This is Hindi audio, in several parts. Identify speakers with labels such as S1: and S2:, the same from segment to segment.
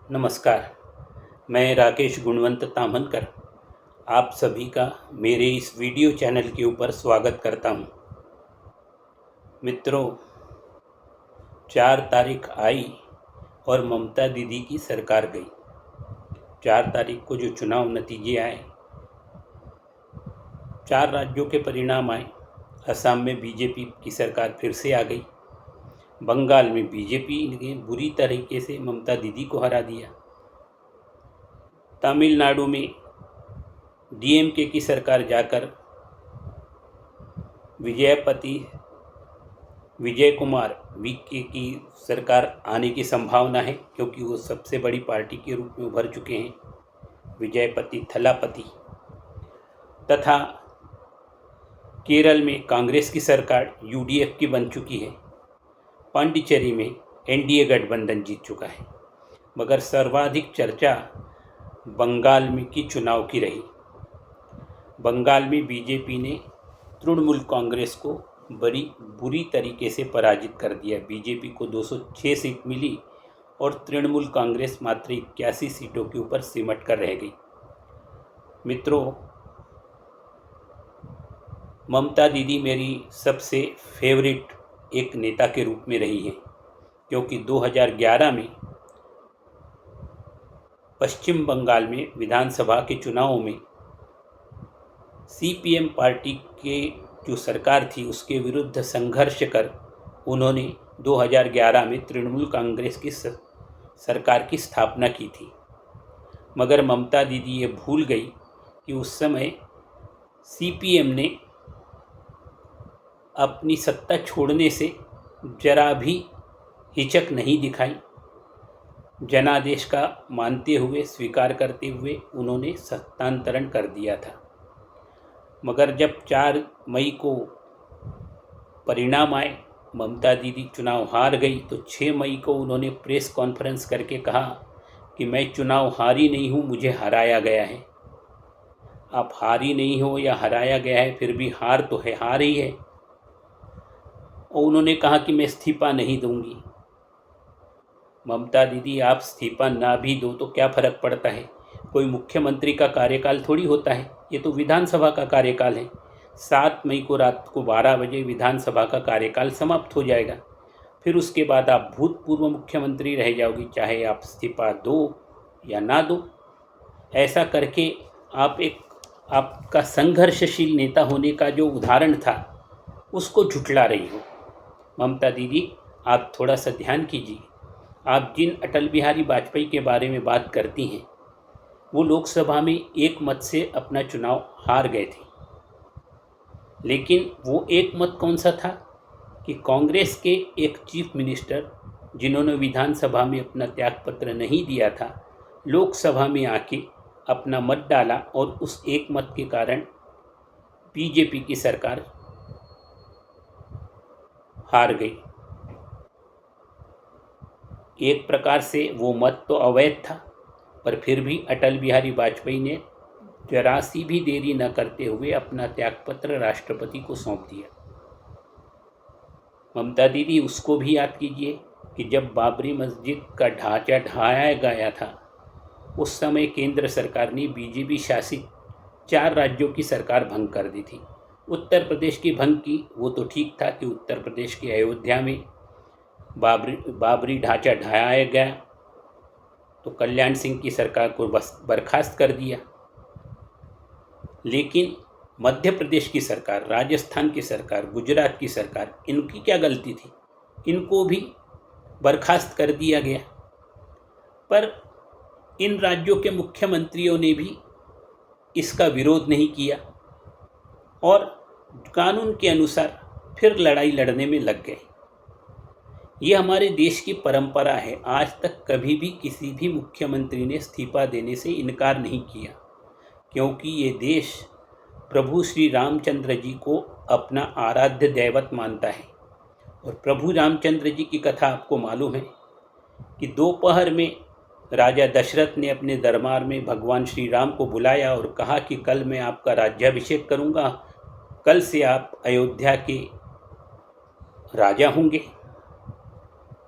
S1: नमस्कार। मैं राकेश गुणवंत तामनकर आप सभी का मेरे इस वीडियो चैनल के ऊपर स्वागत करता हूं। मित्रों, 4 तारीख आई और ममता दीदी की सरकार गई। 4 तारीख को जो चुनाव नतीजे आए, 4 राज्यों के परिणाम आए। असम में बीजेपी की सरकार फिर से आ गई। बंगाल में बीजेपी ने बुरी तरीके से ममता दीदी को हरा दिया। तमिलनाडु में डीएमके की सरकार जाकर विजय कुमार वीके की सरकार आने की संभावना है, क्योंकि वो सबसे बड़ी पार्टी के रूप में उभर चुके हैं, विजयपति थलापति। तथा केरल में कांग्रेस की सरकार यूडीएफ की बन चुकी है। पांडिचेरी में एनडीए गठबंधन जीत चुका है। मगर सर्वाधिक चर्चा बंगाल में की चुनाव की रही। बंगाल में बीजेपी ने तृणमूल कांग्रेस को बड़ी बुरी तरीके से पराजित कर दिया। बीजेपी को 206 सीट मिली और तृणमूल कांग्रेस मात्र 81 सीटों के ऊपर सिमट कर रह गई। मित्रों, ममता दीदी मेरी सबसे फेवरेट एक नेता के रूप में रही है, क्योंकि 2011 में पश्चिम बंगाल में विधानसभा के चुनावों में सीपीएम पार्टी के जो सरकार थी उसके विरुद्ध संघर्ष कर उन्होंने 2011 में तृणमूल कांग्रेस की सरकार की स्थापना की थी। मगर ममता दीदी ये भूल गई कि उस समय सीपीएम ने अपनी सत्ता छोड़ने से जरा भी हिचक नहीं दिखाई। जनादेश का मानते हुए, स्वीकार करते हुए उन्होंने सत्तांतरण कर दिया था। मगर जब 4 मई को परिणाम आए, ममता दीदी चुनाव हार गई, तो 6 मई को उन्होंने प्रेस कॉन्फ्रेंस करके कहा कि मैं चुनाव हारी नहीं हूँ, मुझे हराया गया है। आप हारी नहीं हो या हराया गया है, फिर भी हार तो है, हार ही है। और उन्होंने कहा कि मैं इस्तीफा नहीं दूंगी। ममता दीदी, आप इस्तीफा ना भी दो तो क्या फ़र्क पड़ता है? कोई मुख्यमंत्री का कार्यकाल थोड़ी होता है, ये तो विधानसभा का कार्यकाल है। 7 मई को रात को 12 बजे विधानसभा का कार्यकाल समाप्त हो जाएगा। फिर उसके बाद आप भूतपूर्व मुख्यमंत्री रह जाओगी, चाहे आप इस्तीफा दो या ना दो। ऐसा करके आपका संघर्षशील नेता होने का जो उदाहरण था उसको झुठला रही हो। ममता दीदी, आप थोड़ा सा ध्यान कीजिए। आप जिन अटल बिहारी वाजपेयी के बारे में बात करती हैं, वो लोकसभा में एक मत से अपना चुनाव हार गए थे। लेकिन वो एक मत कौन सा था कि कांग्रेस के एक चीफ मिनिस्टर, जिन्होंने विधानसभा में अपना त्यागपत्र नहीं दिया था, लोकसभा में आके अपना मत डाला और उस एक मत के कारण बीजेपी की सरकार हार गई। एक प्रकार से वो मत तो अवैध था, पर फिर भी अटल बिहारी वाजपेयी ने जरा सी भी देरी न करते हुए अपना त्यागपत्र राष्ट्रपति को सौंप दिया। ममता दीदी, उसको भी याद कीजिए कि जब बाबरी मस्जिद का ढांचा ढाया गया था, उस समय केंद्र सरकार ने बीजेपी शासित 4 राज्यों की सरकार भंग कर दी थी। उत्तर प्रदेश की भंग की, वो तो ठीक था कि उत्तर प्रदेश के अयोध्या में बाबरी ढांचा ढाया गया, तो कल्याण सिंह की सरकार को बस बर्खास्त कर दिया। लेकिन मध्य प्रदेश की सरकार, राजस्थान की सरकार, गुजरात की सरकार, इनकी क्या गलती थी? इनको भी बर्खास्त कर दिया गया। पर इन राज्यों के मुख्यमंत्रियों ने भी इसका विरोध नहीं किया और कानून के अनुसार फिर लड़ाई लड़ने में लग गए। ये हमारे देश की परंपरा है। आज तक कभी भी किसी भी मुख्यमंत्री ने इस्तीफा देने से इनकार नहीं किया, क्योंकि ये देश प्रभु श्री रामचंद्र जी को अपना आराध्य दैवत मानता है। और प्रभु रामचंद्र जी की कथा आपको मालूम है कि दोपहर में राजा दशरथ ने अपने दरबार में भगवान श्री राम को बुलाया और कहा कि कल मैं आपका राज्याभिषेक करूंगा, कल से आप अयोध्या के राजा होंगे।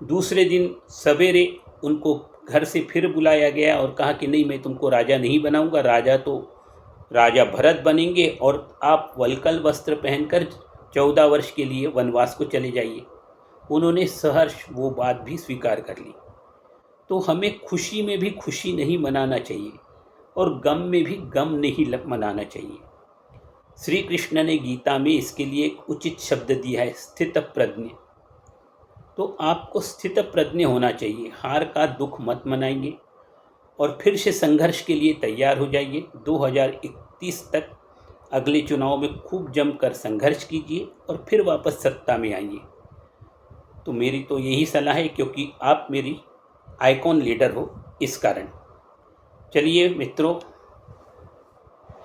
S1: दूसरे दिन सवेरे उनको घर से फिर बुलाया गया और कहा कि नहीं, मैं तुमको राजा नहीं बनाऊंगा, राजा तो राजा भरत बनेंगे और आप वल्कल वस्त्र पहनकर 14 वर्ष के लिए वनवास को चले जाइए। उन्होंने सहर्ष वो बात भी स्वीकार कर ली। तो हमें खुशी में भी खुशी नहीं मनाना चाहिए और गम में भी गम नहीं मनाना चाहिए। श्री कृष्ण ने गीता में इसके लिए एक उचित शब्द दिया है, स्थित प्रज्ञ। तो आपको स्थित प्रज्ञ होना चाहिए, हार का दुख मत मनाइए और फिर से संघर्ष के लिए तैयार हो जाइए। 2031 तक अगले चुनाव में खूब जमकर संघर्ष कीजिए और फिर वापस सत्ता में आइए। तो मेरी तो यही सलाह है, क्योंकि आप मेरी आइकॉन लीडर हो इस कारण। चलिए मित्रों,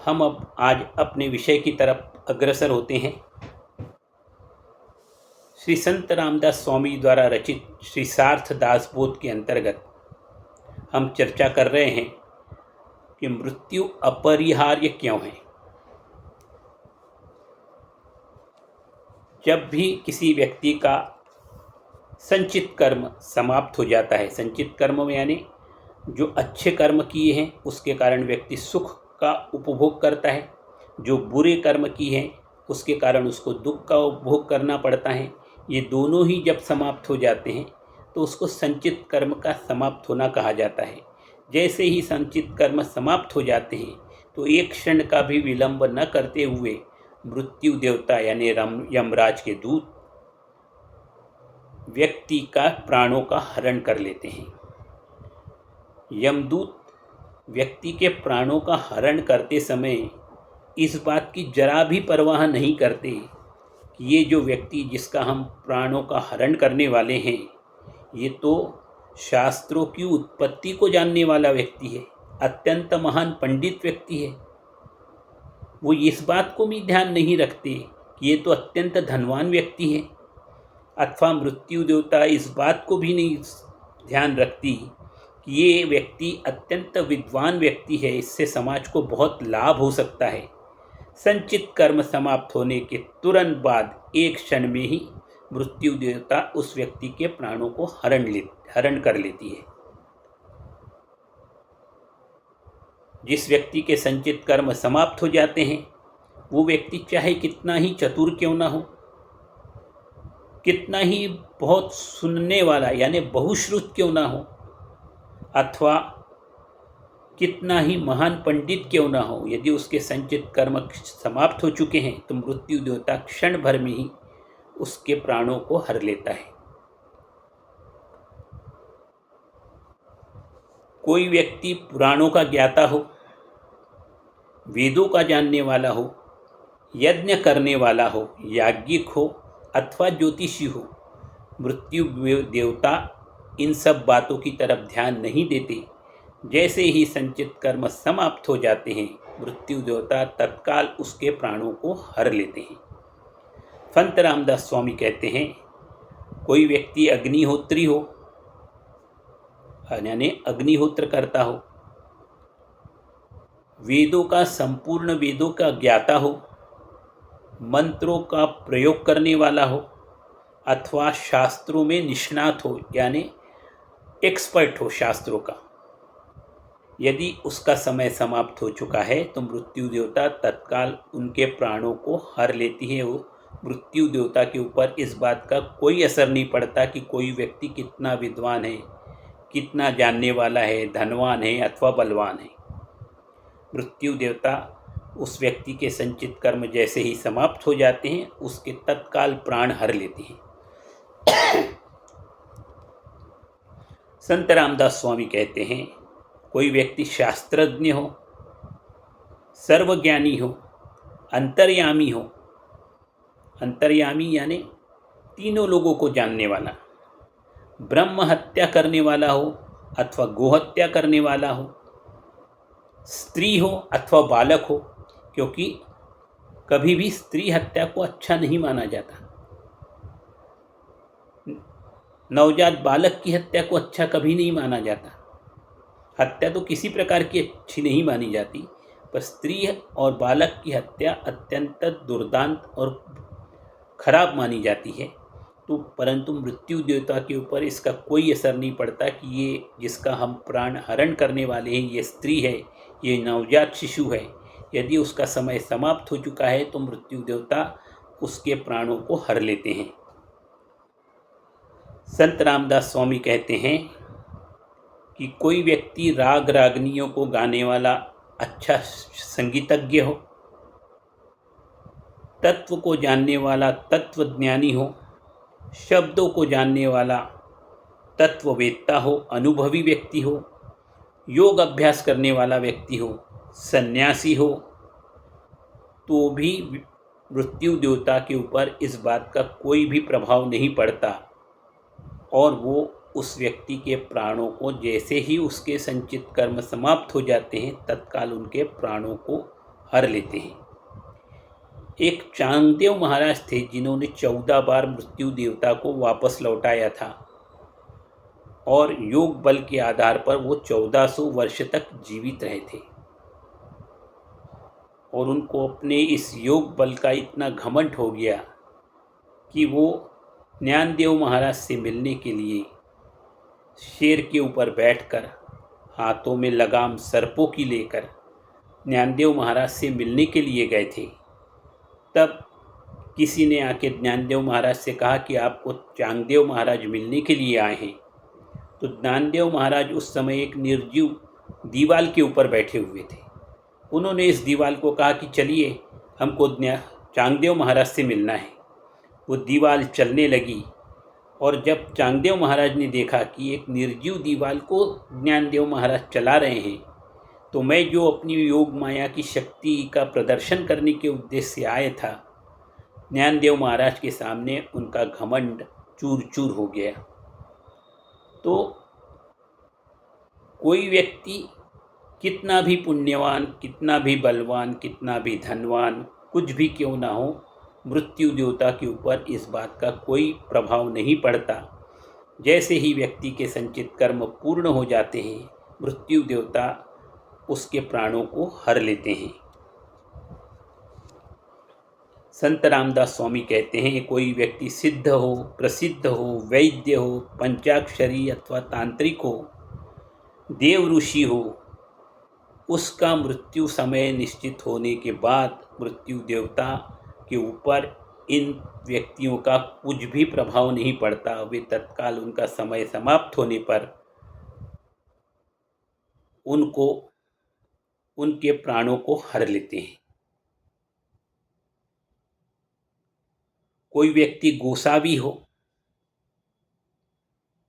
S1: हम अब आज अपने विषय की तरफ अग्रसर होते हैं। श्री संत रामदास स्वामी द्वारा रचित श्री सार्थ दासबोध के अंतर्गत हम चर्चा कर रहे हैं कि मृत्यु अपरिहार्य क्यों है। जब भी किसी व्यक्ति का संचित कर्म समाप्त हो जाता है, संचित कर्म में यानी जो अच्छे कर्म किए हैं उसके कारण व्यक्ति सुख का उपभोग करता है, जो बुरे कर्म किए हैं उसके कारण उसको दुख का उपभोग करना पड़ता है। ये दोनों ही जब समाप्त हो जाते हैं तो उसको संचित कर्म का समाप्त होना कहा जाता है। जैसे ही संचित कर्म समाप्त हो जाते हैं तो एक क्षण का भी विलंब न करते हुए मृत्यु देवता यानी यमराज के दूत व्यक्ति का प्राणों का हरण कर लेते हैं। यमदूत व्यक्ति के प्राणों का हरण करते समय इस बात की जरा भी परवाह नहीं करते कि ये जो व्यक्ति जिसका हम प्राणों का हरण करने वाले हैं, ये तो शास्त्रों की उत्पत्ति को जानने वाला व्यक्ति है, अत्यंत महान पंडित व्यक्ति है। वो इस बात को भी ध्यान नहीं रखते कि ये तो अत्यंत धनवान व्यक्ति है, अथवा मृत्यु देवता इस बात को भी नहीं ध्यान रखती कि ये व्यक्ति अत्यंत विद्वान व्यक्ति है, इससे समाज को बहुत लाभ हो सकता है। संचित कर्म समाप्त होने के तुरंत बाद एक क्षण में ही मृत्यु देवता उस व्यक्ति के प्राणों को हरण कर लेती है। जिस व्यक्ति के संचित कर्म समाप्त हो जाते हैं वो व्यक्ति चाहे कितना ही चतुर क्यों ना हो, कितना ही बहुत सुनने वाला यानी बहुश्रुत क्यों ना हो, अथवा कितना ही महान पंडित क्यों ना हो, यदि उसके संचित कर्म समाप्त हो चुके हैं तो मृत्यु देवता क्षण भर में ही उसके प्राणों को हर लेता है। कोई व्यक्ति पुराणों का ज्ञाता हो, वेदों का जानने वाला हो, यज्ञ करने वाला हो, याज्ञिक हो अथवा ज्योतिषी हो, मृत्यु देवता इन सब बातों की तरफ ध्यान नहीं देते। जैसे ही संचित कर्म समाप्त हो जाते हैं मृत्यु देवता तत्काल उसके प्राणों को हर लेते हैं। संत रामदास स्वामी कहते हैं, कोई व्यक्ति अग्निहोत्री हो यानी अग्निहोत्र करता हो, वेदों का संपूर्ण वेदों का ज्ञाता हो, मंत्रों का प्रयोग करने वाला हो अथवा शास्त्रों में निष्णात हो यानी एक्सपर्ट हो शास्त्रों का, यदि उसका समय समाप्त हो चुका है तो मृत्यु देवता तत्काल उनके प्राणों को हर लेती है। वो मृत्यु देवता के ऊपर इस बात का कोई असर नहीं पड़ता कि कोई व्यक्ति कितना विद्वान है, कितना जानने वाला है, धनवान है अथवा बलवान है। मृत्यु देवता उस व्यक्ति के संचित कर्म जैसे ही समाप्त हो जाते हैं उसके तत्काल प्राण हर लेते हैं। संत रामदास स्वामी कहते हैं, कोई व्यक्ति शास्त्रज्ञ हो, सर्वज्ञानी हो, अंतर्यामी हो, अंतर्यामी यानी तीनों लोगों को जानने वाला, ब्रह्म हत्या करने वाला हो अथवा गोहत्या करने वाला हो, स्त्री हो अथवा बालक हो, क्योंकि कभी भी स्त्री हत्या को अच्छा नहीं माना जाता, नवजात बालक की हत्या को अच्छा कभी नहीं माना जाता। हत्या तो किसी प्रकार की अच्छी नहीं मानी जाती, पर स्त्री और बालक की हत्या अत्यंत दुर्दांत और खराब मानी जाती है। तो परंतु मृत्यु देवता के ऊपर इसका कोई असर नहीं पड़ता कि ये जिसका हम प्राण हरण करने वाले हैं ये स्त्री है, ये नवजात शिशु है। यदि उसका समय समाप्त हो चुका है तो मृत्यु देवता उसके प्राणों को हर लेते हैं। संत रामदास स्वामी कहते हैं कि कोई व्यक्ति राग रागनियों को गाने वाला अच्छा संगीतज्ञ हो, तत्व को जानने वाला तत्वज्ञानी हो, शब्दों को जानने वाला तत्ववेत्ता हो, अनुभवी व्यक्ति हो, योग अभ्यास करने वाला व्यक्ति हो, सन्यासी हो, तो भी मृत्यु देवता के ऊपर इस बात का कोई भी प्रभाव नहीं पड़ता और वो उस व्यक्ति के प्राणों को जैसे ही उसके संचित कर्म समाप्त हो जाते हैं तत्काल उनके प्राणों को हर लेते हैं। एक चांगदेव महाराज थे जिन्होंने 14 बार मृत्यु देवता को वापस लौटाया था और योग बल के आधार पर वो 1400 वर्ष तक जीवित रहे थे और उनको अपने इस योग बल का इतना घमंड हो गया कि वो ज्ञानदेव महाराज से मिलने के लिए शेर के ऊपर बैठकर हाथों में लगाम सर्पों की लेकर ज्ञानदेव महाराज से मिलने के लिए गए थे। तब किसी ने आके ज्ञानदेव महाराज से कहा कि आपको चांगदेव महाराज मिलने के लिए आए हैं। तो ज्ञानदेव महाराज उस समय एक निर्जीव दीवाल के ऊपर बैठे हुए थे। उन्होंने इस दीवाल को कहा कि चलिए हमको चांगदेव महाराज से मिलना है। वो दीवाल चलने लगी और जब चांगदेव महाराज ने देखा कि एक निर्जीव दीवाल को ज्ञानदेव महाराज चला रहे हैं तो मैं जो अपनी योग माया की शक्ति का प्रदर्शन करने के उद्देश्य से आया था, ज्ञानदेव महाराज के सामने उनका घमंड चूर चूर हो गया। तो कोई व्यक्ति कितना भी पुण्यवान, कितना भी बलवान, कितना भी धनवान, कुछ भी क्यों ना हो, मृत्यु देवता के ऊपर इस बात का कोई प्रभाव नहीं पड़ता। जैसे ही व्यक्ति के संचित कर्म पूर्ण हो जाते हैं मृत्यु देवता उसके प्राणों को हर लेते हैं। संत रामदास स्वामी कहते हैं कोई व्यक्ति सिद्ध हो, प्रसिद्ध हो, वैद्य हो, पंचाक्षरी अथवा तांत्रिक हो, देव ऋषि हो, उसका मृत्यु समय निश्चित होने के बाद मृत्यु देवता के ऊपर इन व्यक्तियों का कुछ भी प्रभाव नहीं पड़ता। वे तत्काल उनका समय समाप्त होने पर उनको उनके प्राणों को हर लेते हैं। कोई व्यक्ति गोसावी हो,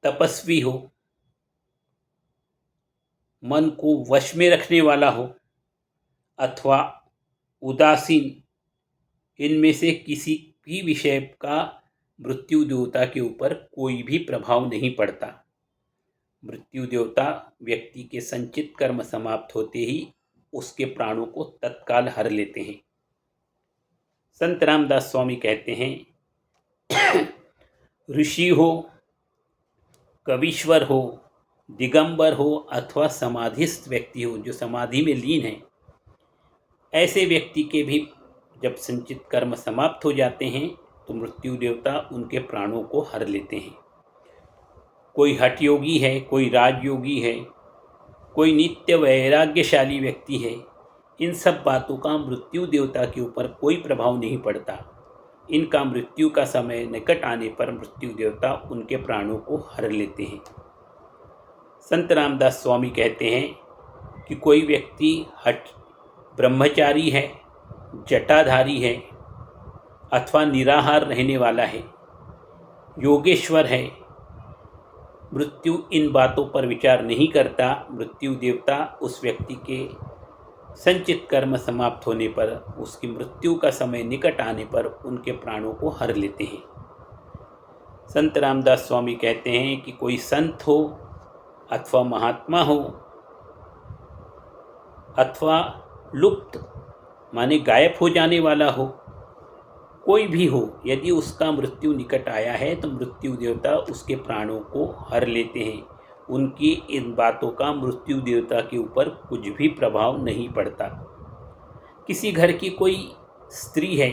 S1: तपस्वी हो, मन को वश में रखने वाला हो अथवा उदासीन, इनमें से किसी भी विषय का मृत्यु देवता के ऊपर कोई भी प्रभाव नहीं पड़ता। मृत्यु देवता व्यक्ति के संचित कर्म समाप्त होते ही उसके प्राणों को तत्काल हर लेते हैं। संत रामदास स्वामी कहते हैं ऋषि हो, कवीश्वर हो, दिगंबर हो अथवा समाधिस्थ व्यक्ति हो जो समाधि में लीन है, ऐसे व्यक्ति के भी जब संचित कर्म समाप्त हो जाते हैं तो मृत्यु देवता उनके प्राणों को हर लेते हैं। कोई हठ योगी है, कोई राजयोगी है, कोई नित्य वैराग्यशाली व्यक्ति है, इन सब बातों का मृत्यु देवता के ऊपर कोई प्रभाव नहीं पड़ता। इनका मृत्यु का समय निकट आने पर मृत्यु देवता उनके प्राणों को हर लेते हैं। संत रामदास स्वामी कहते हैं कि कोई व्यक्ति हठ ब्रह्मचारी है, जटाधारी है अथवा निराहार रहने वाला है, योगेश्वर है, मृत्यु इन बातों पर विचार नहीं करता। मृत्यु देवता उस व्यक्ति के संचित कर्म समाप्त होने पर, उसकी मृत्यु का समय निकट आने पर उनके प्राणों को हर लेते हैं। संत रामदास स्वामी कहते हैं कि कोई संत हो अथवा महात्मा हो अथवा लुप्त माने गायब हो जाने वाला हो, कोई भी हो, यदि उसका मृत्यु निकट आया है तो मृत्यु देवता उसके प्राणों को हर लेते हैं। उनकी इन बातों का मृत्यु देवता के ऊपर कुछ भी प्रभाव नहीं पड़ता। किसी घर की कोई स्त्री है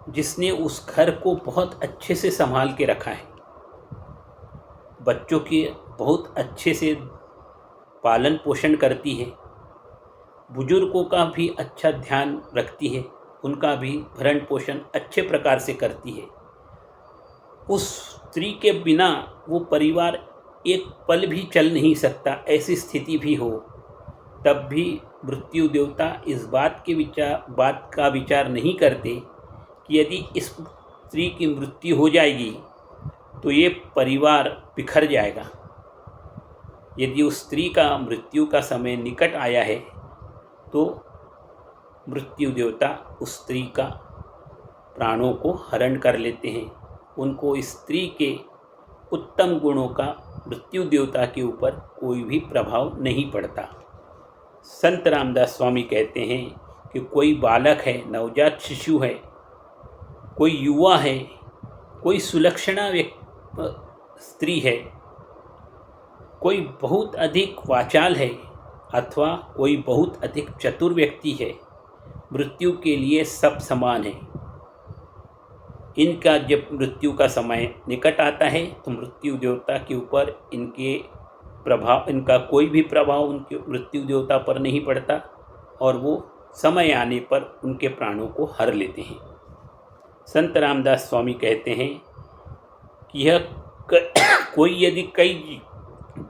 S1: जिसने उस घर को बहुत अच्छे से संभाल के रखा है, बच्चों के बहुत अच्छे से पालन पोषण करती है, बुजुर्गों का भी अच्छा ध्यान रखती है, उनका भी भरण पोषण अच्छे प्रकार से करती है। उस स्त्री के बिना वो परिवार एक पल भी चल नहीं सकता, ऐसी स्थिति भी हो, तब भी मृत्यु देवता इस बात का विचार नहीं करते कि यदि इस स्त्री की मृत्यु हो जाएगी तो ये परिवार बिखर जाएगा। यदि उस स्त्री का मृत्यु का समय निकट आया है तो मृत्यु देवता उस स्त्री का प्राणों को हरण कर लेते हैं। उनको इस स्त्री के उत्तम गुणों का मृत्यु देवता के ऊपर कोई भी प्रभाव नहीं पड़ता। संत रामदास स्वामी कहते हैं कि कोई बालक है, नवजात शिशु है, कोई युवा है, कोई सुलक्षणा स्त्री है, कोई बहुत अधिक वाचाल है अथवा कोई बहुत अधिक चतुर व्यक्ति है, मृत्यु के लिए सब समान है। इनका जब मृत्यु का समय निकट आता है तो मृत्यु देवता के ऊपर इनका कोई भी प्रभाव उनके मृत्यु देवता पर नहीं पड़ता और वो समय आने पर उनके प्राणों को हर लेते हैं। संत रामदास स्वामी कहते हैं कि यह कोई यदि कई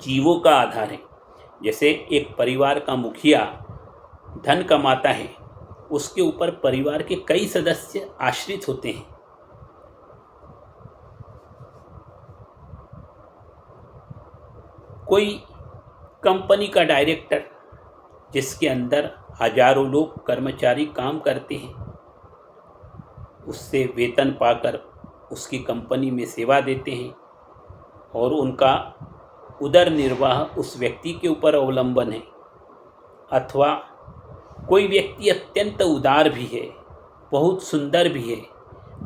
S1: जीवों का आधार है, जैसे एक परिवार का मुखिया धन कमाता है, उसके ऊपर परिवार के कई सदस्य आश्रित होते हैं। कोई कंपनी का डायरेक्टर जिसके अंदर हजारों लोग कर्मचारी काम करते हैं, उससे वेतन पाकर उसकी कंपनी में सेवा देते हैं और उनका उदर निर्वाह उस व्यक्ति के ऊपर अवलंबन है। अथवा कोई व्यक्ति अत्यंत उदार भी है, बहुत सुंदर भी है,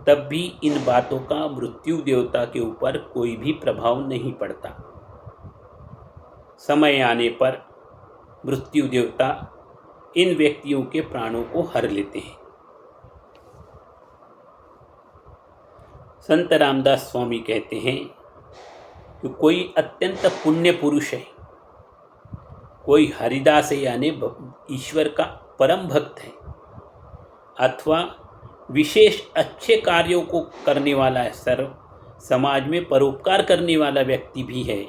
S1: तब भी इन बातों का मृत्यु देवता के ऊपर कोई भी प्रभाव नहीं पड़ता। समय आने पर मृत्यु देवता इन व्यक्तियों के प्राणों को हर लेते हैं। संत रामदास स्वामी कहते हैं कि कोई अत्यंत पुण्य पुरुष है, कोई हरिदास है यानी ईश्वर का परम भक्त है, अथवा विशेष अच्छे कार्यों को करने वाला है, समाज में परोपकार करने वाला व्यक्ति भी है,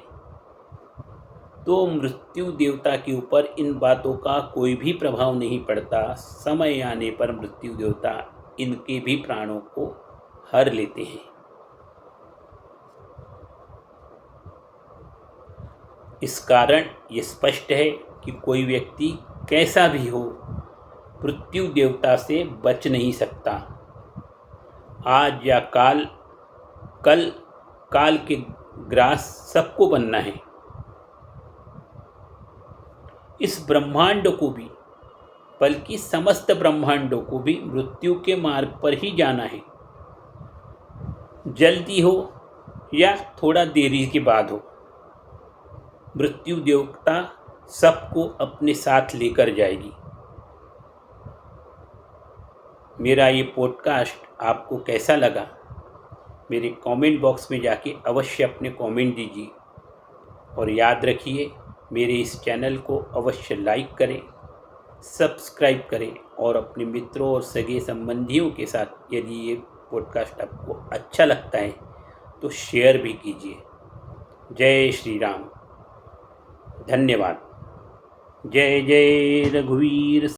S1: तो मृत्यु देवता के ऊपर इन बातों का कोई भी प्रभाव नहीं पड़ता। समय आने पर मृत्यु देवता इनके भी प्राणों को हर लेते हैं। इस कारण ये स्पष्ट है कि कोई व्यक्ति कैसा भी हो, मृत्यु देवता से बच नहीं सकता। आज या कल काल के ग्रास सबको बनना है। इस ब्रह्मांड को भी, बल्कि समस्त ब्रह्मांडों को भी मृत्यु के मार्ग पर ही जाना है। जल्दी हो या थोड़ा देरी के बाद हो, मृत्यु देवता सबको अपने साथ लेकर जाएगी। मेरा ये पॉडकास्ट आपको कैसा लगा, मेरे कमेंट बॉक्स में जाके अवश्य अपने कमेंट दीजिए और याद रखिए मेरे इस चैनल को अवश्य लाइक करें, सब्सक्राइब करें और अपने मित्रों और सगे संबंधियों के साथ यदि ये पॉडकास्ट आपको अच्छा लगता है तो शेयर भी कीजिए। जय श्री राम। धन्यवाद। जय जय रघुवीर।